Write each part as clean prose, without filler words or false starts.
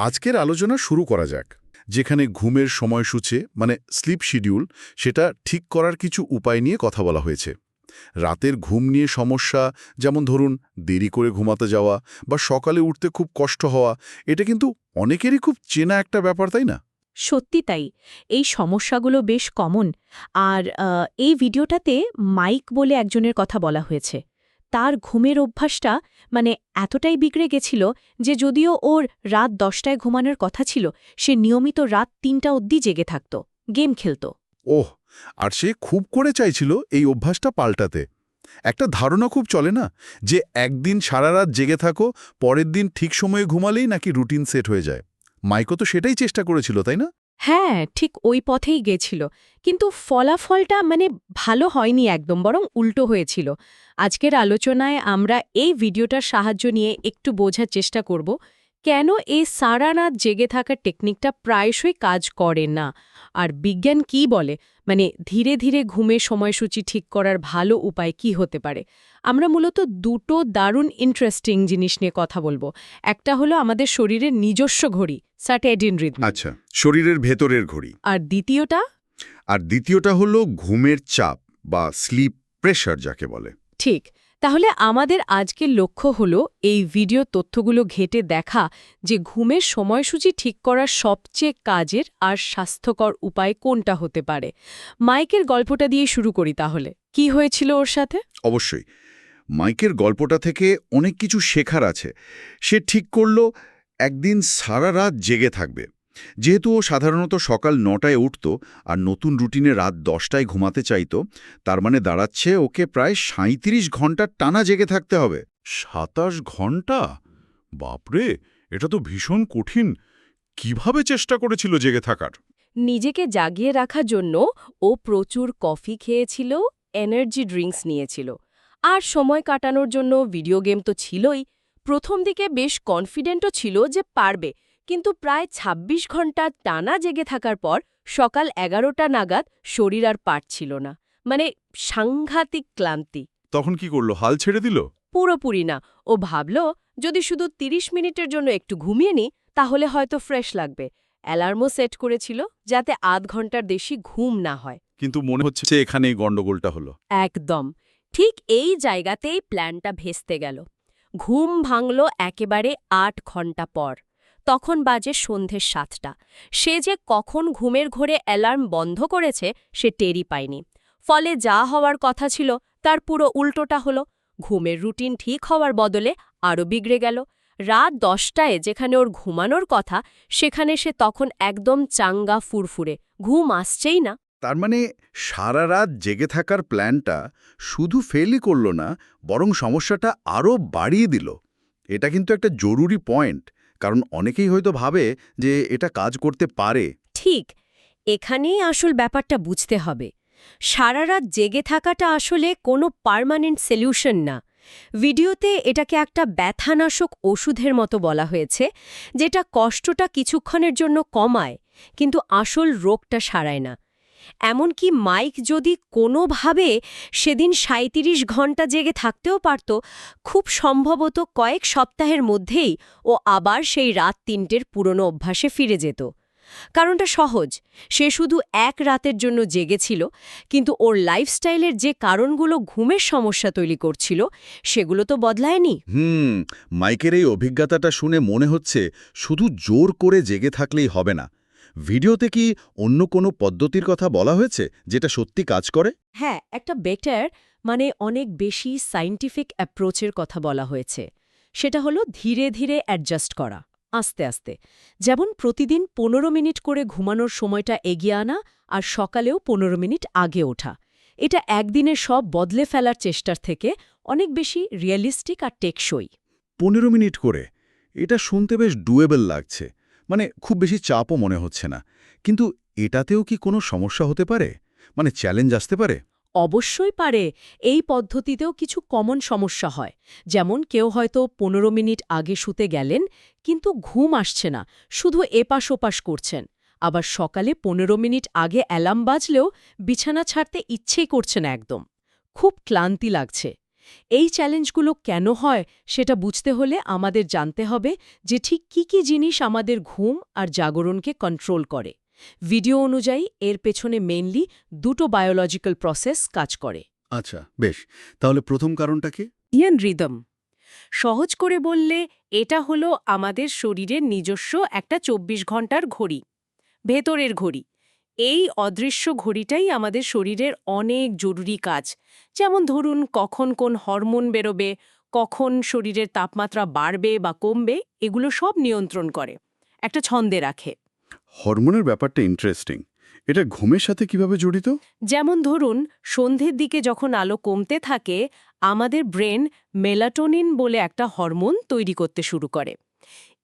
আজকের আলোচনা শুরু করা যাক, যেখানে ঘুমের সময়সূচি মানে স্লিপ শিডিউল সেটা ঠিক করার কিছু উপায় নিয়ে কথা বলা হয়েছে। রাতের ঘুম নিয়ে সমস্যা, যেমন ধরুন দেরি করে ঘুমাতে যাওয়া বা সকালে উঠতে খুব কষ্ট হওয়া, এটা কিন্তু অনেকেরই খুব চেনা একটা ব্যাপার, তাই না? সত্যি তাই। এই সমস্যাগুলো বেশ কমন। আর এই ভিডিওটাতে মাইক বলে একজনের কথা বলা হয়েছে। তার ঘুমের অভ্যাসটা মানে এতটাই বিগড়ে গেছিল যে যদিও ওর রাত 10টায় ঘুমানোর কথা ছিল, সে নিয়মিত রাত 3টা অবধি জেগে থাকত, গেম খেলত। ওহ, আর সে খুব করে চাইছিল এই অভ্যাসটা পাল্টাতে। একটা ধারণা খুব চলে না, যে একদিন সারা রাত জেগে থাকো, পরের দিন ঠিক সময়ে ঘুমালেই নাকি রুটিন সেট হয়ে যায়। মাইকো তো সেটাই চেষ্টা করেছিল, তাই না? হ্যাঁ, ঠিক ওই পথেই গেছিল। কিন্তু ফলাফলটা মানে ভালো হয়নি একদম, বরং উল্টো হয়েছিল। আজকের আলোচনায় আমরা এই ভিডিওটার সাহায্য নিয়ে একটু বোঝার চেষ্টা করব কেন এই সারা রাত জেগে থাকার টেকনিকটা প্রায়শই কাজ করে না, আর বিজ্ঞান কি বলে, মানে ধীরে ধীরে ঘুমের সময়সূচি ঠিক করার ভালো উপায় কি হতে পারে। আমরা মূলত দুটো দারুণ ইন্টারেস্টিং জিনিস নিয়ে কথা বলবো। একটা হলো আমাদের শরীরের নিজস্ব ঘড়ি, সার্কেডিয়ান রিদম। আচ্ছা, শরীরের ভেতরের ঘড়ি। আর দ্বিতীয়টা হলো ঘুমের চাপ বা স্লিপ প্রেশার যাকে বলে। ঠিক। তাহলে আমাদের আজকের লক্ষ্য হলো এই ভিডিও তথ্যগুলো ঘেঁটে দেখা যে ঘুমের সময়সূচি ঠিক করার সবচেয়ে কাজের আর স্বাস্থ্যকর উপায় কোনটা হতে পারে। মাইকের গল্পটা দিয়ে শুরু করি তাহলে। কি হয়েছিল ওর সাথে? অবশ্যই, মাইকের গল্পটা থেকে অনেক কিছু শেখার আছে। সে ঠিক করল একদিন সারা রাত জেগে থাকবে। যেহেতু ও সাধারণত সকাল 9টায় উঠত আর নতুন রুটিনে রাত 10টায় ঘুমাতে চাইত, তার মানে দাঁড়াচ্ছে ওকে প্রায় 37 ঘন্টা টানা জেগে থাকতে হবে। 27 ঘন্টা? বাপরে, এটা তো ভীষণ কঠিন। কিভাবে চেষ্টা করেছিল জেগে থাকার? নিজেকে জাগিয়ে রাখার জন্য ও প্রচুর কফি খেয়েছিল, এনার্জি ড্রিঙ্কস নিয়েছিল, আর সময় কাটানোর জন্য ভিডিও গেম তো ছিলই। প্রথম দিকে বেশ কনফিডেন্টও ছিল যে পারবে, কিন্তু প্রায় ২৬ ঘন্টা টানা জেগে থাকার পর সকাল 11টা নাগাদ শরীর আর পারছিল না, মানে সাংঘাতিক ক্লান্তি। তখন কি করলো, হাল ছেড়ে দিল? পুরোপুরি না। ও ভাবল যদি শুধু ৩০ মিনিটের জন্য একটু ঘুমিয়ে নিই তাহলে হয়তো ফ্রেশ লাগবে। অ্যালার্মও সেট করেছিল যাতে আধ ঘন্টার বেশি ঘুম না হয়। কিন্তু মনে হচ্ছে যে এখানেই গন্ডগোলটা হলো। একদম ঠিক এই জায়গাতেই প্ল্যানটা ভেস্তে গেল। ঘুম ভাঙল একেবারে ৮ ঘন্টা পর। তখন বাজে সন্ধে ৭টা। সে যে কখন ঘুমের ঘোরে অ্যালার্ম বন্ধ করেছে সে টেরই পায়নি। ফলে যা হওয়ার কথা ছিল তার পুরো উল্টোটা হলো। ঘুমের রুটিন ঠিক হওয়ার বদলে আরও বিগড়ে গেল। রাত 10টায় যেখানে ওর ঘুমানোর কথা, সেখানে সে তখন একদম চাঙ্গা ফুরফুরে, ঘুম আসছেই না। তার মানে সারা রাত জেগে থাকার প্ল্যানটা শুধু ফেলই করল না, বরং সমস্যাটা আরও বাড়িয়ে দিল। এটা কিন্তু একটা জরুরি পয়েন্ট, কারণ অনেকেই হয়তো ভাবে যে এটা কাজ করতে পারে। ঠিক এখানেই আসল ব্যাপারটা বুঝতে হবে। সারা রাত জেগে থাকাটা আসলে কোনো পার্মানেন্ট সলিউশন না। ভিডিওতে এটাকে একটা ব্যথানাশক ওষুধের মতো বলা হয়েছে, যেটা কষ্টটা কিছুক্ষণের জন্য কমায়, কিন্তু আসল রোগটা সারায় না। এমনকি মাইক যদি কোনোভাবে সেদিন ৩৭ ঘন্টা জেগে থাকতেও পারত, খুব সম্ভবত কয়েক সপ্তাহের মধ্যেই ও আবার সেই রাত ৩টের পুরনো অভ্যাসে ফিরে যেত। কারণটা সহজ, সে শুধু এক রাতের জন্য জেগেছিল, কিন্তু ওর লাইফস্টাইলের যে কারণগুলো ঘুমের সমস্যা তৈরি করছিল সেগুলো তো বদলায়নি। মাইকের এই অভিজ্ঞতাটা শুনে মনে হচ্ছে শুধু জোর করে জেগে থাকলেই হবে না। ভিডিওতে কি অন্য কোনো পদ্ধতির কথা বলা হয়েছে যেটা সত্যি কাজ করে? হ্যাঁ, একটা বেটার মানে অনেক বেশি সায়েন্টিফিক অ্যাপ্রোচের কথা বলা হয়েছে। সেটা হলো ধীরে ধীরে অ্যাডজাস্ট করা, আস্তে আস্তে। যেমন প্রতিদিন ১৫ মিনিট করে ঘুমানোর সময়টা এগিয়ে আনা আর সকালেও ১৫ মিনিট আগে ওঠা। এটা একদিনে সব বদলে ফেলার চেষ্টার থেকে অনেক বেশি রিয়েলিস্টিক আর টেকসই। 15 মিনিট করে? এটা শুনতে বেশ ডুয়েবল লাগছে। মানে খুব বেশি চাপও মনে হচ্ছে না। কিন্তু এটাতেও কি কোনো সমস্যা হতে পারে? মানে চ্যালেঞ্জ আসতে পারে? অবশ্যই পারে। এই পদ্ধতিতেও কিছু কমন সমস্যা হয়। যেমন কেউ হয়তো ১৫ মিনিট আগে শুতে গেলেন, কিন্তু ঘুম আসছে না, শুধু এপাশ ওপাশ করছেন। আবার সকালে ১৫ মিনিট আগে অ্যালার্ম বাজলেও বিছানা ছাড়তে ইচ্ছেই করছে না একদম। খুব ক্লান্তি লাগছে। এই চ্যালেঞ্জগুলো কেন হয় সেটা বুঝতে হলে আমাদের জানতে হবে যে ঠিক কী কী জিনিস আমাদের ঘুম আর জাগরণকে কন্ট্রোল করে। ভিডিও অনুযায়ী এর পেছনে মেইনলি দুটো বায়োলজিক্যাল প্রসেস কাজ করে। আচ্ছা, বেশ। তাহলে প্রথম কারণটা কি? ইয়ান রিদম। সহজ করে বললে এটা হলো আমাদের শরীরের নিজস্ব একটা ২৪ ঘন্টার ঘড়ি, ভেতরের ঘড়ি। এই অদৃশ্য ঘড়িটাই আমাদের শরীরের অনেক জরুরি কাজ, যেমন ধরুন কখন কোন হরমোন বেরোবে, কখন শরীরের তাপমাত্রা বাড়বে বা কমবে, এগুলো সব নিয়ন্ত্রণ করে, একটা ছন্দে রাখে। হরমোনের ব্যাপারটা ইন্টারেস্টিং। এটা ঘুমের সাথে কিভাবে জড়িত? যেমন ধরুন সন্ধ্যের দিকে যখন আলো কমতে থাকে, আমাদের ব্রেন মেলাটোনিন বলে একটা হরমোন তৈরি করতে শুরু করে।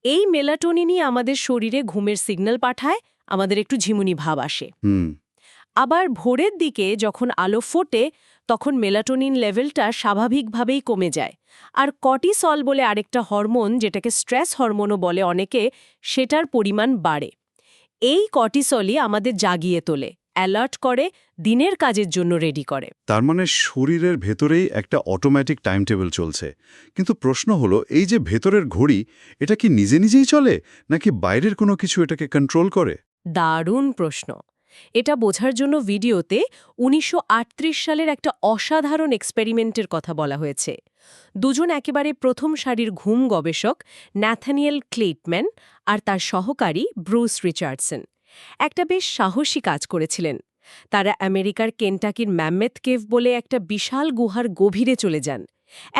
এই মেলাটোনিনই আমাদের শরীরে ঘুমের সিগন্যাল পাঠায়, আমাদের একটু ঝিমুনি ভাব আসে। হুম। আবার ভোরের দিকে যখন আলো ফোটে, তখন মেলাটোনিন লেভেলটা স্বাভাবিকভাবেই কমে যায়। আর কর্টিসল বলে আরেকটা হরমোন, যেটাকে স্ট্রেস হরমোনও বলে অনেকে, সেটার পরিমাণ বাড়ে। এই কর্টিসলই আমাদের জাগিয়ে তোলে, অ্যালার্ট করে, দিনের কাজের জন্য রেডি করে। তার মানে শরীরের ভেতরেই একটা অটোমেটিক টাইম টেবিল চলছে। কিন্তু প্রশ্ন হলো, এই যে ভেতরের ঘড়ি, এটা কি নিজে নিজেই চলে, নাকি বাইরের কোনো কিছু এটাকে কন্ট্রোল করে? দারুণ প্রশ্ন। এটা বোঝার জন্য ভিডিওতে ১৯৩৮ সালের একটা অসাধারণ এক্সপেরিমেন্টের কথা বলা হয়েছে। দুজন একেবারে প্রথম সারির ঘুম গবেষক, ন্যাথানিয়েল ক্লেটম্যান আর তার সহকারী ব্রুস রিচার্ডসন, একটা বেশ সাহসী কাজ করেছিলেন। তারা আমেরিকার কেন্টাকির ম্যামথ কেভ বলে একটা বিশাল গুহার গভীরে চলে যান,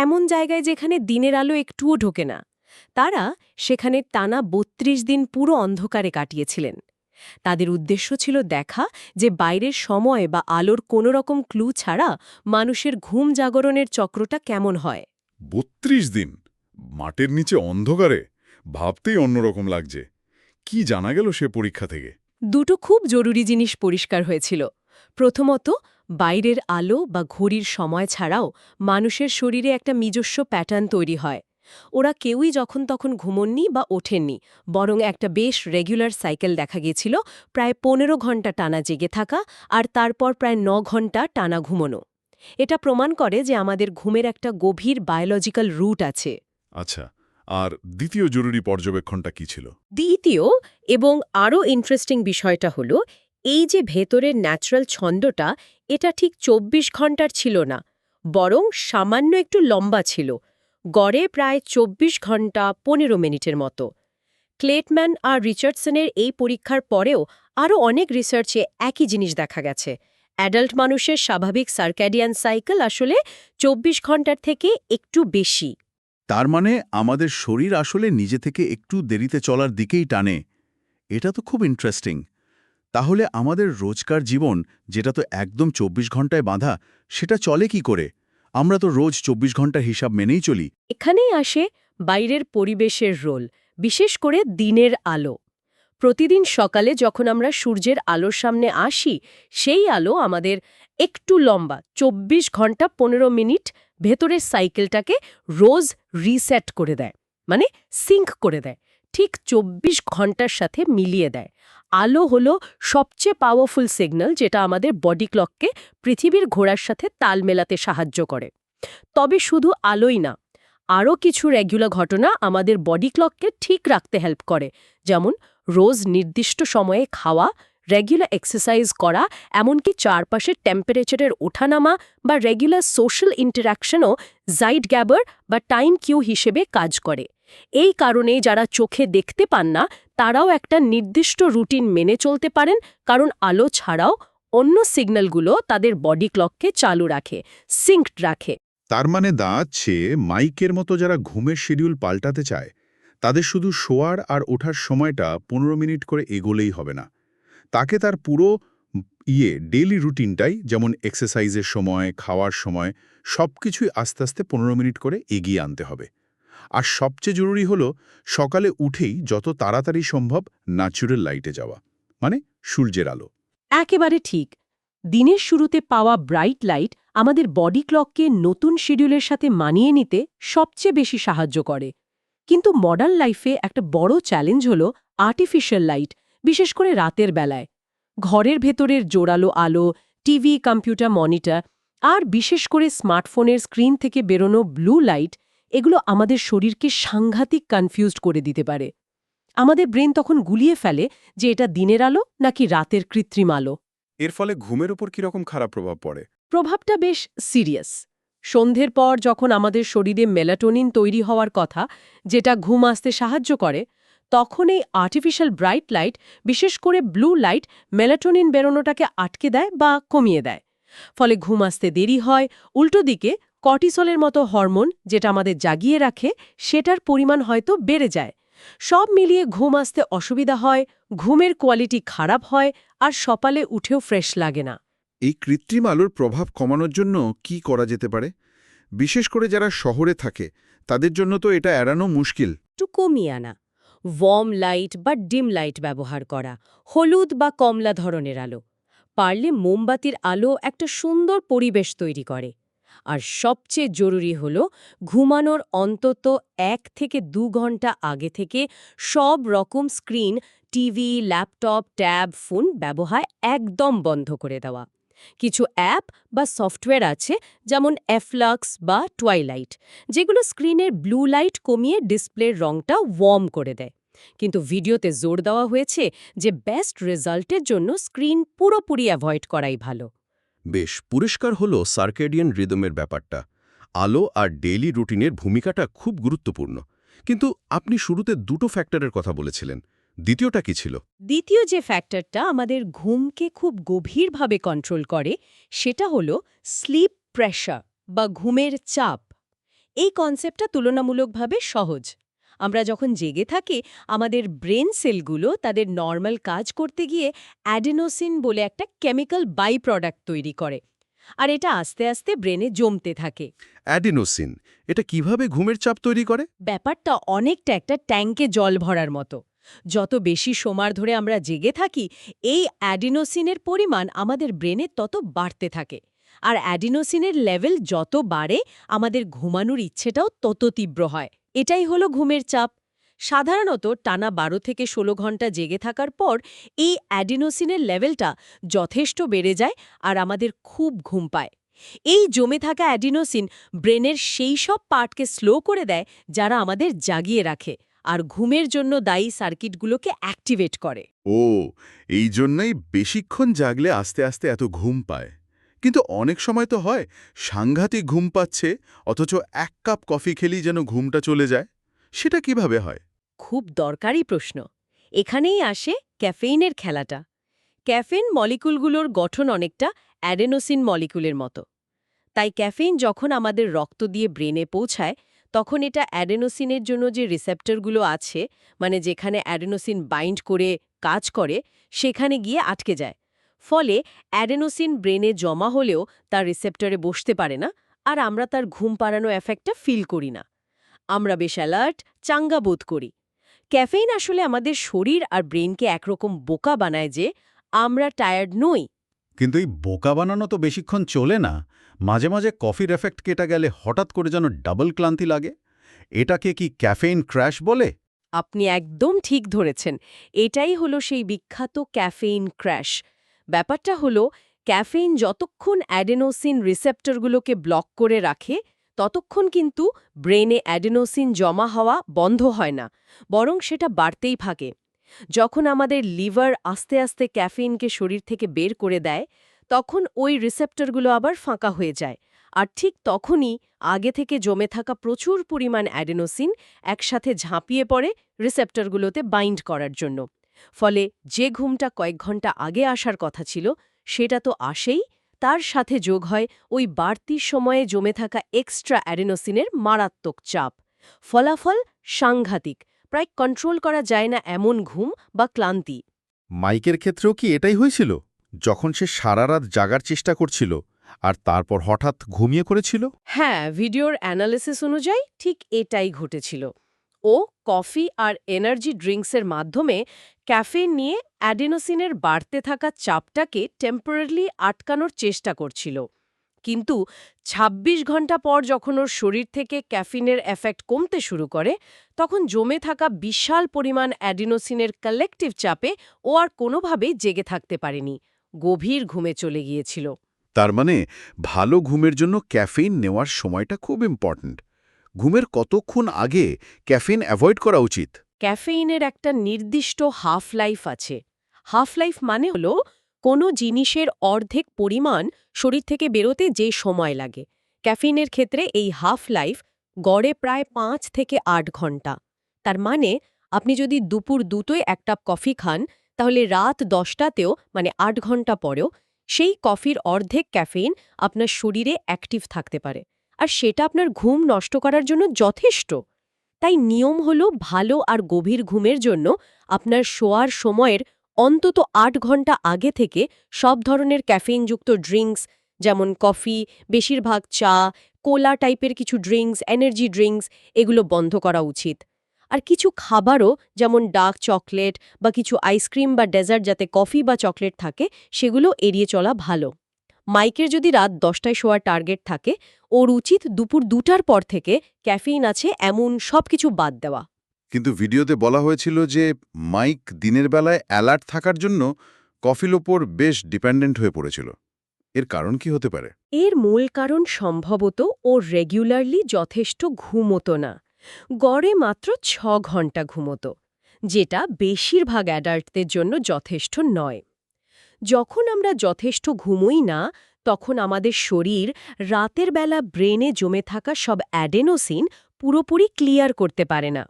এমন জায়গায় যেখানে দিনের আলো একটুও ঢোকে না। তারা সেখানে টানা ৩২ দিন পুরো অন্ধকারে কাটিয়েছিলেন। তাদের উদ্দেশ্য ছিল দেখা যে বাইরের সময় বা আলোর কোনো রকম ক্লু ছাড়া মানুষের ঘুম জাগরণের চক্রটা কেমন হয়। ৩২ দিন মাটির নিচে অন্ধকারে, ভাবতেই অন্যরকম লাগছে। কি জানা গেল সে পরীক্ষা থেকে? দুটো খুব জরুরি জিনিস পরিষ্কার হয়েছিল। প্রথমত, বাইরের আলো বা ঘড়ির সময় ছাড়াও মানুষের শরীরে একটা নিজস্ব প্যাটার্ন তৈরি হয়। ওরা কেউই যখন তখন ঘুমননি বা ওঠেননি, বরং একটা বেশ রেগুলার সাইকেল দেখা গিয়েছিল, প্রায় ১৫ ঘন্টা টানা জেগে থাকা আর তারপর প্রায় ৯ ঘন্টা টানা ঘুমনো। এটা প্রমাণ করে যে আমাদের ঘুমের একটা গভীর বায়োলজিক্যাল রুট আছে। আচ্ছা, আর দ্বিতীয় জরুরি পর্যবেক্ষণটা কি ছিল? দ্বিতীয় এবং আরও ইন্টারেস্টিং বিষয়টা হলো, এই যে ভেতরের ন্যাচারাল ছন্দটা, এটা ঠিক ২৪ ঘন্টার ছিল না, বরং সামান্য একটু লম্বা ছিল, গড়ে প্রায় ২৪ ঘন্টা ১৫ মিনিটের মতো। ক্লেটম্যান আর রিচার্ডসনের এই পরীক্ষার পরেও আরও অনেক রিসার্চে একই জিনিস দেখা গেছে। অ্যাডাল্ট মানুষের স্বাভাবিক সার্ক্যাডিয়ান সাইকেল আসলে ২৪ ঘন্টার থেকে একটু বেশি। তার মানে আমাদের শরীর আসলে নিজে থেকে একটু দেরিতে চলার দিকেই টানে। এটা তো খুব ইন্টারেস্টিং। তাহলে আমাদের রোজকার জীবন, যেটা তো একদম ২৪ ঘন্টায় বাঁধা, সেটা চলে কি করে? আমরা তো রোজ ২৪ ঘন্টার হিসাব মেনেই চলি। এখানেই আসে বাইরের পরিবেশের রোল, বিশেষ করে দিনের আলো। প্রতিদিন সকালে যখন আমরা সূর্যের আলোর সামনে আসি, সেই আলো আমাদের একটু লম্বা ২৪ ঘন্টা ১৫ মিনিট ভেতরের সাইকেলটাকে রোজ রিসেট করে দেয়, মানে সিঙ্ক করে দেয়, ঠিক ২৪ ঘন্টার সাথে মিলিয়ে দেয়। আলো হলো সবচেয়ে পাওয়ারফুল সিগন্যাল, যেটা আমাদের বডি ক্লককে পৃথিবীর ঘোড়ার সাথে তাল মেলাতে সাহায্য করে। তবে শুধু আলোই না, আরও কিছু রেগুলার ঘটনা আমাদের বডি ক্লককে ঠিক রাখতে হেল্প করে, যেমন রোজ নির্দিষ্ট সময়ে খাওয়া, রেগুলার এক্সারসাইজ করা, এমনকি চারপাশের টেম্পারেচারের ওঠানামা বা রেগুলার সোশ্যাল ইন্টারাকশনও জাইডগ্যাবার বা টাইম কিউ হিসেবে কাজ করে। এই কারণেই যারা চোখে দেখতে পান না, তারাও একটা নির্দিষ্ট রুটিন মেনে চলতে পারেন, কারণ আলো ছাড়াও অন্য সিগন্যালগুলো তাদের বডি ক্লককে চালু রাখে, সিঙ্কড রাখে। তার মানে দাঁড়াচ্ছে, মাইকের মতো যারা ঘুমের শিডিউল পাল্টাতে চায়, তাদের শুধু শোয়ার আর ওঠার সময়টা ১৫ মিনিট করে এগোলেই হবে না। তাকে তার পুরো ডেইলি রুটিনটাই, যেমন এক্সারসাইজের সময়, খাওয়ার সময়, সবকিছুই আস্তে আস্তে ১৫ মিনিট করে এগিয়ে আনতে হবে। আর সবচেয়ে জরুরি হলো সকালে উঠেই যত তাড়াতাড়ি সম্ভব ন্যাচুরাল লাইটে যাওয়া, মানে সূর্যের আলো। একেবারে ঠিক। দিনের শুরুতে পাওয়া ব্রাইট লাইট আমাদের বডি ক্লককে নতুন শিডিউলের সাথে মানিয়ে নিতে সবচেয়ে বেশি সাহায্য করে। কিন্তু মডার্ন লাইফে একটা বড় চ্যালেঞ্জ হলো আর্টিফিশিয়াল লাইট, বিশেষ করে রাতের বেলায়। ঘরের ভেতরের জোরালো আলো, টিভি, কম্পিউটার, মনিটর, আর বিশেষ করে স্মার্টফোনের স্ক্রিন থেকে বেরোনো ব্লু লাইট এগুলো আমাদের শরীরকে সাংঘাতিক কনফিউজড করে দিতে পারে। আমাদের ব্রেন তখন গুলিয়ে ফেলে যে এটা দিনের আলো নাকি রাতের কৃত্রিম আলো। এর ফলে ঘুমের ওপর কীরকম খারাপ প্রভাব পড়ে? প্রভাবটা বেশ সিরিয়াস। সন্ধ্যের পর যখন আমাদের শরীরে মেলাটোনিন তৈরি হওয়ার কথা, যেটা ঘুম আসতে সাহায্য করে, তখন এই আর্টিফিশিয়াল ব্রাইট লাইট, বিশেষ করে ব্লু লাইট, মেলাটোনিন বেরোনোটাকে আটকে দেয় বা কমিয়ে দেয়। ফলে ঘুম আসতে দেরি হয়। উল্টো দিকে কর্টিসলের মতো হরমোন, যেটা আমাদের জাগিয়ে রাখে, সেটার পরিমাণ হয়তো বেড়ে যায়। সব মিলিয়ে ঘুম আসতে অসুবিধা হয়, ঘুমের কোয়ালিটি খারাপ হয়, আর সকালে উঠেও ফ্রেশ লাগে না। এই কৃত্রিম আলোর প্রভাব কমানোর জন্য কি করা যেতে পারে? বিশেষ করে যারা শহরে থাকে তাদের জন্য তো এটা এড়ানো মুশকিল। একটু কমিয়ে আনা, ওয়ার্ম লাইট বা ডিম লাইট ব্যবহার করা, হলুদ বা কমলা ধরনের আলো। পারলে মোমবাতির আলো একটা সুন্দর পরিবেশ তৈরি করে। আর সবচেয়ে জরুরি হলো ঘুমানোর অন্তত 1 থেকে 2 ঘন্টা আগে থেকে সব রকম screen, TV, laptop, tab, phone ব্যবহার একদম বন্ধ করে দেওয়া। কিছু অ্যাপ বা সফটওয়্যার আছে, যেমন এফলাক্স বা টুয়াইলাইট, যেগুলো স্ক্রিনের ব্লু লাইট কমিয়ে ডিসপ্লের রংটা ওয়ার্ম করে দেয়। কিন্তু ভিডিওতে জোর দেওয়া হয়েছে যে বেস্ট রেজাল্টের জন্য স্ক্রিন পুরোপুরি অ্যাভয়েড করাই ভালো। বেশ, পরিষ্কার হলো সার্কেডিয়ান রিদমের ব্যাপারটা। আলো আর ডেইলি রুটিনের ভূমিকাটা খুব গুরুত্বপূর্ণ। কিন্তু আপনি শুরুতে দুটো ফ্যাক্টরের কথা বলেছিলেন, দ্বিতীয়টা কি ছিল? দ্বিতীয় যে ফ্যাক্টরটা আমাদের ঘুমকে খুব গভীরভাবে কন্ট্রোল করে, সেটা হলো স্লিপ প্রেশার বা ঘুমের চাপ। এই কনসেপ্টটা তুলনামূলকভাবে সহজ। আমরা যখন জেগে থাকি, আমাদের ব্রেন সেলগুলো তাদের নর্মাল কাজ করতে গিয়ে অ্যাডেনোসিন বলে একটা কেমিক্যাল বাই প্রোডাক্ট তৈরি করে, আর এটা আস্তে আস্তে ব্রেনে জমতে থাকে। অ্যাডিনোসিন, এটা কিভাবে ঘুমের চাপ তৈরি করে? ব্যাপারটা অনেকটা একটা ট্যাঙ্কে জল ভরার মতো। যত বেশি সময় ধরে আমরা জেগে থাকি, এই অ্যাডিনোসিনের পরিমাণ আমাদের ব্রেনে তত বাড়তে থাকে। আর অ্যাডিনোসিনের লেভেল যত বাড়ে, আমাদের ঘুমানোর ইচ্ছেটাও তত তীব্র হয়। এটাই হলো ঘুমের চাপ। সাধারণত টানা 12 থেকে 16 ঘন্টা জেগে থাকার পর এই অ্যাডিনোসিনের লেভেলটা যথেষ্ট বেড়ে যায় আর আমাদের খুব ঘুম পায়। এই জমে থাকা অ্যাডিনোসিন ব্রেনের সেই সব পার্টকে স্লো করে দেয় যারা আমাদের জাগিয়ে রাখে, আর ঘুমের জন্য দায়ী সার্কিটগুলোকে অ্যাক্টিভেট করে। ও, এই জন্যই বেশিক্ষণ জাগলে আস্তে আস্তে এত ঘুম পায়। কিন্তু অনেক সময় তো হয় সাংঘাতিক ঘুম পাচ্ছে, অথচ 1 কাপ কফি খেলেই যেন ঘুমটা চলে যায়। সেটা কিভাবে হয়? খুব দরকারি প্রশ্ন। এখানেই আসে ক্যাফেইনের খেলাটা। ক্যাফেইন মলিকুলগুলোর গঠন অনেকটা অ্যাডেনোসিন মলিকুলের মতো। তাই ক্যাফেইন যখন আমাদের রক্ত দিয়ে ব্রেনে পৌঁছায়, তখন এটা অ্যাডেনোসিনের জন্য যে রিসেপ্টরগুলো আছে, মানে যেখানে অ্যাডেনোসিন বাইন্ড করে কাজ করে, সেখানে গিয়ে আটকে যায়। ফলে অ্যাডেনোসিন ব্রেনে জমা হলেও তার রিসেপ্টরে বসতে পারে না, আর আমরা তার ঘুম পাড়ানো এফেক্টটা ফিল করি না। আমরা বেশ অ্যালার্ট, চাঙ্গা বোধ করি। ক্যাফেইন আসলে আমাদের শরীর আর ব্রেনকে একরকম বোকা বানায় যে আমরা টায়ার্ড নই। কিন্তু এই বোকা বানানো তো বেশিক্ষণ চলে না। মাঝে মাঝে কফির এফেক্ট কেটে গেলে হঠাৎ করে যেন ডাবল ক্লান্তি লাগে। এটাকে কি ক্যাফেইন ক্র্যাশ বলে? আপনি একদম ঠিক ধরেছেন। এটাই হলো সেই বিখ্যাত ক্যাফেইন ক্র্যাশ। ব্যাপারটা হলো, ক্যাফেইন যতক্ষণ অ্যাডেনোসিন রিসেপ্টরগুলোকে ব্লক করে রাখে, ততক্ষণ কিন্তু ব্রেনে অ্যাডেনোসিন জমা হওয়া বন্ধ হয় না, বরং সেটা বাড়তেই থাকে। যখন আমাদের লিভার আস্তে আস্তে ক্যাফেইনকে শরীর থেকে বের করে দেয়, তখন ওই রিসেপ্টরগুলো আবার ফাঁকা হয়ে যায়। আর ঠিক তখনই আগে থেকে জমে থাকা প্রচুর পরিমাণ অ্যাডেনোসিন একসাথে ঝাঁপিয়ে পড়ে রিসেপ্টরগুলোতে বাইন্ড করার জন্য। ফলে যে ঘুমটা কয়েক ঘন্টা আগে আসার কথা ছিল, সেটা তো আসেই, তার সাথে যোগ হয় ওই বাড়তি সময়ে জমে থাকা এক্সট্রা অ্যাডেনোসিনের মারাত্মক চাপ। ফলাফল সাংঘাতিক, প্রায় কন্ট্রোল করা যায় না এমন ঘুম বা ক্লান্তি। মাইকের ক্ষেত্রেও কি এটাই হয়েছিল? যখন সে সারা রাত জাগার চেষ্টা করছিল আর তারপর হঠাৎ ঘুমিয়ে পড়েছিল? হ্যাঁ, ভিডিওর অ্যানালিসিস অনুযায়ী ঠিক এটাই ঘটেছিল। ও কফি আর এনার্জি ড্রিঙ্কসের মাধ্যমে ক্যাফেইন নিয়ে অ্যাডেনোসিনের বাড়তে থাকা চাপটাকে টেম্পোরারিলি আটকানোর চেষ্টা করছিল। কিন্তু ২৬ ঘন্টা পর যখন ওর শরীর থেকে ক্যাফিনের এফেক্ট কমতে শুরু করে, তখন জমে থাকা বিশাল পরিমাণ অ্যাডেনোসিনের কালেকটিভ চাপে ও আর কোনোভাবেই জেগে থাকতে পারেনি, গভীর ঘুমে চলে গিয়েছিল। তার মানে ভালো ঘুমের জন্য ক্যাফেইন নেওয়ার সময়টা খুব ইম্পর্ট্যান্ট। ঘুমের কতক্ষণ আগে ক্যাফেইন অ্যাভয়েড করা উচিত? ক্যাফেইনের একটা নির্দিষ্ট হাফ লাইফ আছে। হাফ লাইফ মানে হলো কোনো জিনিসের অর্ধেক পরিমাণ শরীর থেকে বেরোতে যে সময় লাগে। ক্যাফেইনের ক্ষেত্রে এই হাফ লাইফ গড়ে প্রায় 5 থেকে 8 ঘন্টা। তার মানে আপনি যদি দুপুর 2টোয় এক কাপ কফি খান, তাহলে রাত 10টাতেও মানে 8 ঘন্টা পরেও সেই কফির অর্ধেক ক্যাফেইন আপনার শরীরে অ্যাক্টিভ থাকতে পারে। আর সেটা আপনার ঘুম নষ্ট করার জন্য যথেষ্ট। তাই নিয়ম হলো ভালো আর গভীর ঘুমের জন্য আপনার শোয়ার সময়ের অন্তত 8 ঘন্টা আগে থেকে সব ধরনের ক্যাফেইনযুক্ত ড্রিঙ্কস, যেমন কফি, বেশিরভাগ চা, কোলা টাইপের কিছু ড্রিঙ্কস, এনার্জি ড্রিঙ্কস, এগুলো বন্ধ করা উচিত। আর কিছু খাবারও, যেমন ডার্ক চকলেট বা কিছু আইসক্রিম বা ডেজার্ট যাতে কফি বা চকলেট থাকে, সেগুলো এড়িয়ে চলা ভালো। মাইকের যদি রাত 10টায় শোয়ার টার্গেট থাকে, ওর উচিত দুপুর 2টার পর থেকে ক্যাফেইন আছে এমন সব কিছু বাদ দেওয়া। কিন্তু ভিডিওতে বলা হয়েছিল যে মাইক দিনের বেলায় অ্যালার্ট থাকার জন্য কফির ওপর বেশ ডিপেন্ডেন্ট হয়ে পড়েছিল। এর কারণ কি হতে পারে? এর মূল কারণ সম্ভবত ও রেগুলারলি যথেষ্ট ঘুমোতো না। গড়ে মাত্র 6 ঘন্টা ঘুমোতো, যেটা বেশিরভাগ অ্যাডাল্টদের জন্য যথেষ্ট নয়। যখন আমরা যথেষ্ট ঘুমোই না, তখন আমাদের শরীর রাতের বেলা ব্রেনে জমে থাকা সব অ্যাডেনোসিন পুরোপুরি ক্লিয়ার করতে পারে না।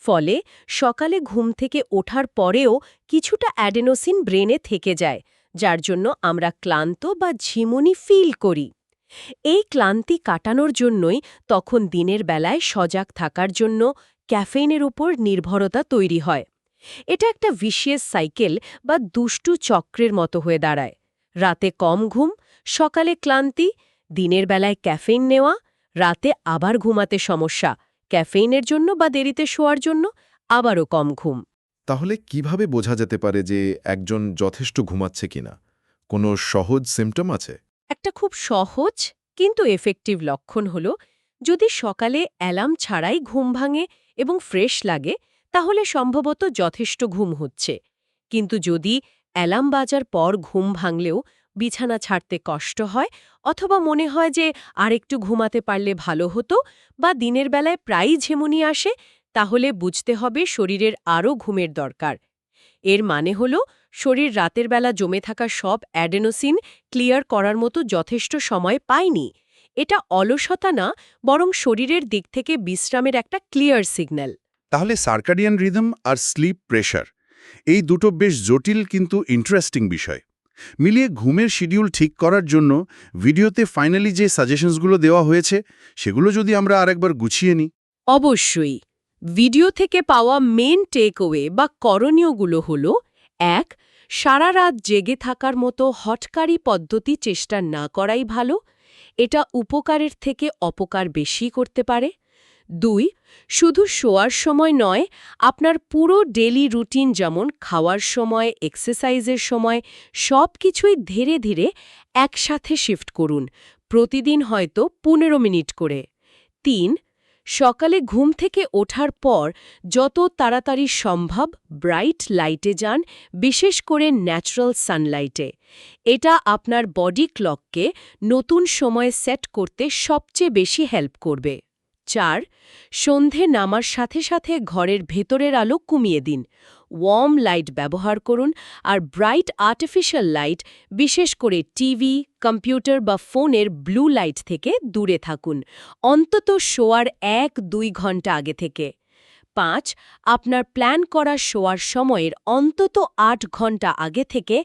ফলে সকালে ঘুম থেকে ওঠার পরেও কিছুটা অ্যাডেনোসিন ব্রেনে থেকে যায়, যার জন্য আমরা ক্লান্ত বা ঝিমুনি ফিল করি। এই ক্লান্তি কাটানোর জন্যই তখন দিনের বেলায় সজাগ থাকার জন্য ক্যাফেইনের উপর নির্ভরতা তৈরি হয়। এটা একটা ভিশিয়াস সাইকেল বা দুষ্টু চক্রের মতো হয়ে দাঁড়ায়। রাতে কম ঘুম, সকালে ক্লান্তি, দিনের বেলায় ক্যাফেইন নেওয়া, রাতে আবার ঘুমাতে সমস্যা, ক্যাফেইনের জন্য বা দেরিতে শোয়ার জন্য আবারও কম ঘুম। তাহলে কিভাবে বোঝা যেতে পারে যে একজন যথেষ্ট ঘুমাচ্ছে কিনা? কোনো সহজ সিম্পটম আছে? একটা খুব সহজ কিন্তু এফেক্টিভ লক্ষণ হল, যদি সকালে অ্যালার্ম ছাড়াই ঘুম ভাঙে এবং ফ্রেশ লাগে, তাহলে সম্ভবত যথেষ্ট ঘুম হচ্ছে। কিন্তু যদি অ্যালার্ম বাজার পর ঘুম ভাঙলেও বিছানা ছাড়তে কষ্ট হয়, অথবা মনে হয় যে আরেকটু ঘুমাতে পারলে ভালো হতো, বা দিনের বেলায় প্রায়ই ঝিমুনি আসে, তাহলে বুঝতে হবে শরীরের আরও ঘুমের দরকার। এর মানে হল শরীর রাতের বেলা জমে থাকা সব অ্যাডেনোসিন ক্লিয়ার করার মতো যথেষ্ট সময় পায়নি। এটা অলসতা না, বরং শরীরের দিক থেকে বিশ্রামের একটা ক্লিয়ার সিগন্যাল। তাহলে সার্কাডিয়ান রিদম আর স্লিপ প্রেশার, এই দুটো বেশ জটিল কিন্তু ইন্টারেস্টিং বিষয়। মিলিয়ে ঘুমের শিডিউল ঠিক করার জন্য ভিডিওতে ফাইনালি যে সাজেশনসগুলো দেওয়া হয়েছে, সেগুলো যদি আমরা আরেকবার গুছিয়ে নিই। অবশ্যই। ভিডিও থেকে পাওয়া মেন টেকওয়ে বা করণীয়গুলো হল: 1. সারা রাত জেগে থাকার মতো হঠকারী পদ্ধতি চেষ্টা না করাই ভালো। এটা উপকারের থেকে অপকার বেশি করতে পারে। 2. শুধু শোয়ার সময় নয়, আপনার পুরো ডেলি রুটিন, যেমন খাওয়ার সময়, এক্সারসাইজের সময়, সব কিছুই ধীরে ধীরে একসাথে শিফট করুন, প্রতিদিন হয়তো 15 মিনিট করে। 3. সকালে ঘুম থেকে ওঠার পর যত তাড়াতাড়ি সম্ভব ব্রাইট লাইটে যান, বিশেষ করে ন্যাচারাল সানলাইটে। এটা আপনার বডি ক্লককে নতুন সময়ে সেট করতে সবচেয়ে বেশি হেল্প করবে। 4. সন্ধে নামার সাথে সাথে ঘরের ভেতরের আলো কমিয়ে দিন। ওয়ার্ম লাইট ব্যবহার করুন, আর ব্রাইট আর্টিফিশিয়াল লাইট, বিশেষ করে টিভি, কম্পিউটার বা ফোনের ব্লু লাইট থেকে দূরে থাকুন, অন্তত শোয়ার 1-2 ঘন্টা আগে থেকে। 5. আপনার প্ল্যান করা শোয়ার সময়ের অন্তত 8 ঘন্টা আগে থেকে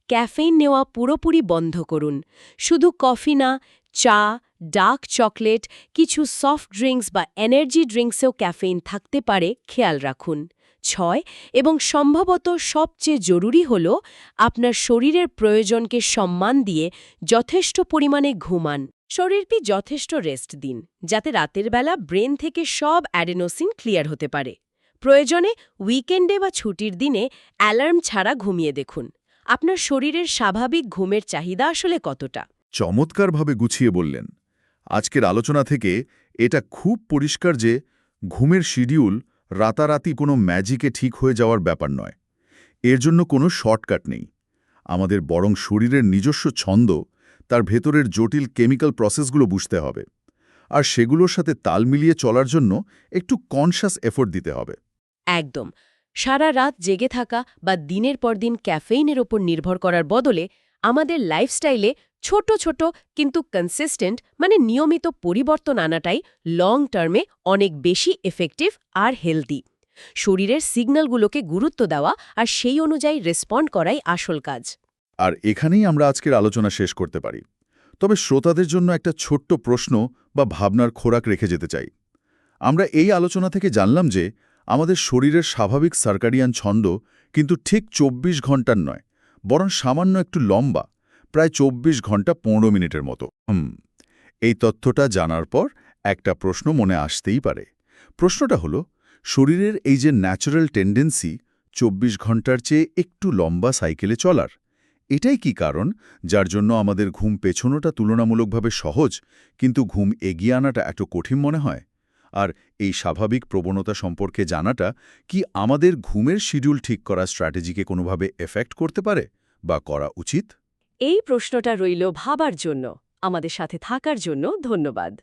ক্যাফেইন নেওয়া পুরোপুরি বন্ধ করুন। শুধু কফি না, চা, ডার্ক চকলেট, কিছু সফট ড্রিঙ্কস বা এনার্জি ড্রিঙ্কসেও ক্যাফেইন থাকতে পারে, খেয়াল রাখুন। 6. এবং সম্ভবত সবচেয়ে জরুরি হল, আপনার শরীরের প্রয়োজনকে সম্মান দিয়ে যথেষ্ট পরিমাণে ঘুমান। শরীরকে যথেষ্ট রেস্ট দিন, যাতে রাতের বেলা ব্রেন থেকে সব অ্যাডেনোসিন ক্লিয়ার হতে পারে। প্রয়োজনে উইকেন্ডে বা ছুটির দিনে অ্যালার্ম ছাড়া ঘুমিয়ে দেখুন আপনার শরীরের স্বাভাবিক ঘুমের চাহিদা আসলে কতটা। চমৎকারভাবে গুছিয়ে বললেন। আজকের আলোচনা থেকে এটা খুব পরিষ্কার যে ঘুমের শিডিউল রাতারাতি কোনো ম্যাজিকে ঠিক হয়ে যাওয়ার ব্যাপার নয়। এর জন্য কোনো শর্টকাট নেই। আমাদের বরং শরীরের নিজস্ব ছন্দ, তার ভেতরের জটিল কেমিক্যাল প্রসেসগুলো বুঝতে হবে আর সেগুলোর সাথে তাল মিলিয়ে চলার জন্য একটু কনশাস এফোর্ট দিতে হবে। একদম। সারা রাত জেগে থাকা বা দিনের পর দিন ক্যাফেইনের ওপর নির্ভর করার বদলে আমাদের লাইফস্টাইলে ছোট ছোট কিন্তু কনসিস্টেন্ট মানে নিয়মিত পরিবর্তন আনাটাই লং টার্মে অনেক বেশি এফেক্টিভ আর হেলদি। শরীরের সিগন্যালগুলোকে গুরুত্ব দেওয়া আর সেই অনুযায়ী রেসপন্ড করাই আসল কাজ। আর এখানেই আমরা আজকের আলোচনা শেষ করতে পারি। তবে শ্রোতাদের জন্য একটা ছোট্ট প্রশ্ন বা ভাবনার খোরাক রেখে যেতে চাই। আমরা এই আলোচনা থেকে জানলাম যে আমাদের শরীরের স্বাভাবিক সার্কাডিয়ান ছন্দ কিন্তু ঠিক ২৪ ঘন্টার নয়, বরং সামান্য একটু লম্বা, প্রায় ২৪ ঘন্টা ১৫ মিনিটের মতো। এই তথ্যটা জানার পর একটা প্রশ্ন মনে আসতেই পারে। প্রশ্নটা হলো, শরীরের এই যে ন্যাচারাল টেন্ডেন্সি ২৪ ঘন্টার চেয়ে একটু লম্বা সাইকেলে চলার, এটাই কি কারণ যার জন্য আমাদের ঘুম পেছনোটা তুলনামূলকভাবে সহজ কিন্তু ঘুম এগিয়ে আনাটা এত কঠিন মনে হয়? আর এই স্বাভাবিক প্রবণতা সম্পর্কে জানাটা কি আমাদের ঘুমের শিডিউল ঠিক করা স্ট্র্যাটেজিকে কোনোভাবে এফেক্ট করতে পারে বা করা উচিত? এই প্রশ্নটা রইল ভাবার জন্য। আমাদের সাথে থাকার জন্য ধন্যবাদ।